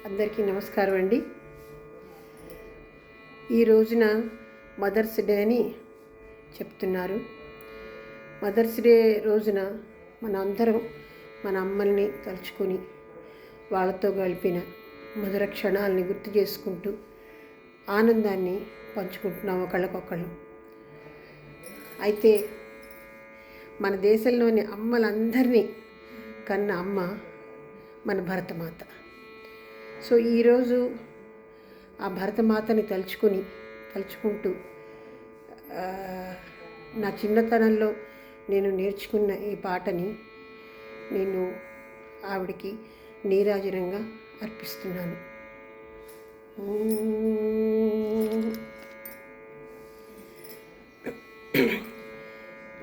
అందరికీ నమస్కారం అండి. ఈ రోజున మదర్స్ డే అని చెప్తున్నారు. మదర్స్ డే రోజున మన అందరం మన అమ్మల్ని తలుచుకొని వాళ్ళతో గడిపిన మధుర క్షణాలని గుర్తు చేసుకుంటూ ఆనందాన్ని పంచుకుంటున్నాం ఒకళ్ళకొకళ్ళు. అయితే మన దేశంలోని అమ్మలందరినీ కన్న అమ్మ మన భరతమాత. సో ఈరోజు ఆ భరతమాతని తలుచుకుంటూ నా చిన్నతనంలో నేను నేర్చుకున్న ఈ పాటని నేను ఆవిడికి నీరాజనంగా అర్పిస్తున్నాను.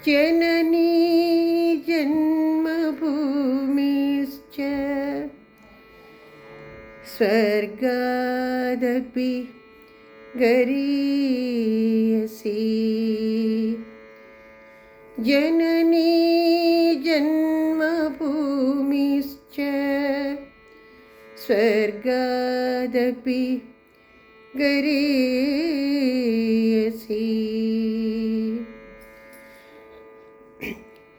జననీ జన్మభూమిశ్చ స్వర్గాదపి గరీయసి. జననీ జన్మభూమిశ్చ స్వర్గాదపి గరీయసి.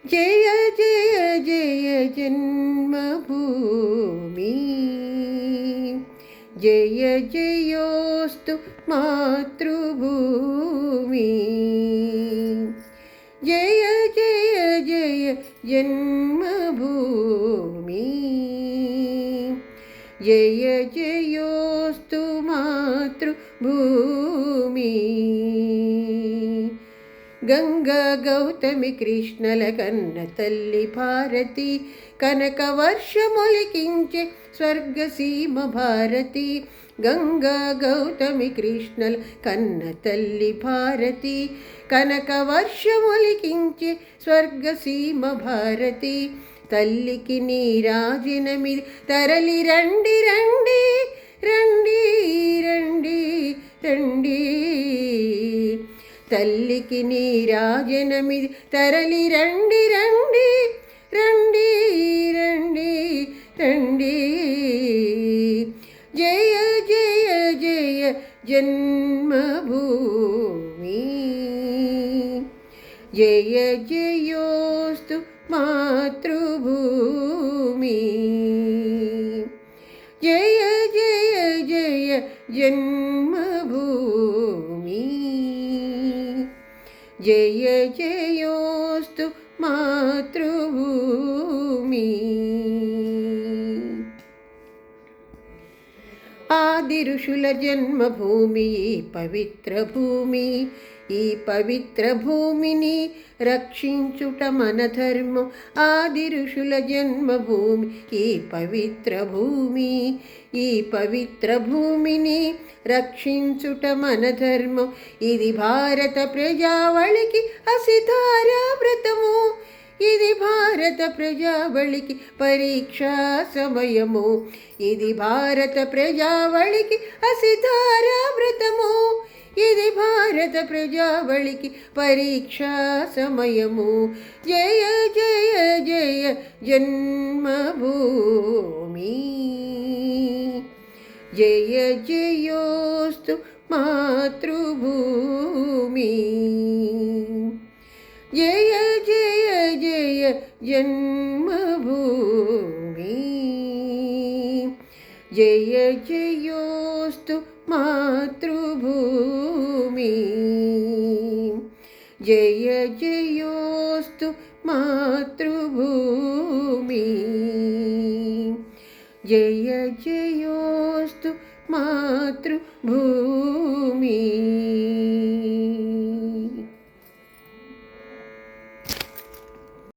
జయ జయ జయ జన్మభూమి, జయ జయోస్తు మాతృభూమి. జయ జయ జయ జన్మభూమి, జయ జయోస్తు మాతృభూమి. గంగా గౌతమి కృష్ణల కన్న తల్లి భారతి, కనక వర్షములికించే స్వర్గసీమ భారతి. గంగా గౌతమి కృష్ణల కన్న తల్లి భారతి, కనక వర్షములికించే స్వర్గసీమ భారతి. తల్లికి నీరాజనమిది తరలి రండి రండి రండి రండి రండి. తల్లికి నీరాజనమిది తరలి రండి రండి రండి రండి రండి. జయ జయ జయ జన్మభూమి, జయ జయోస్తు మాతృభూమి. జయ జయ జయ జన్మభూమి, జయ జయోస్తు మాతృభూమి. ఆది ఋషుల జన్మభూమి ఈ పవిత్ర భూమి. ఈ పవిత్ర భూమిని రక్షించుట మన ధర్మం. ఆది ఋషుల జన్మభూమి ఈ పవిత్ర భూమి. ఈ పవిత్ర భూమిని రక్షించుట మన ధర్మం. ఇది భారత ప్రజావళికి అసిధారా వ్రతము. ఇది భారత ప్రజావళికి పరీక్షా సమయము. ఇది భారత ప్రజావళికి అసిధారా వ్రతము. ఇది భారత ప్రజావళికి పరీక్షా సమయము. జయ జయ జయ జన్మభూమి, జయ జయోస్తు మాతృభూమి. జయ జయ జయ జన్మభూమి, జయ జయోస్తు మాతృభూమి. జయ జయోస్తు మాతృభూమి, జయ జయోస్తు మాతృభూమి.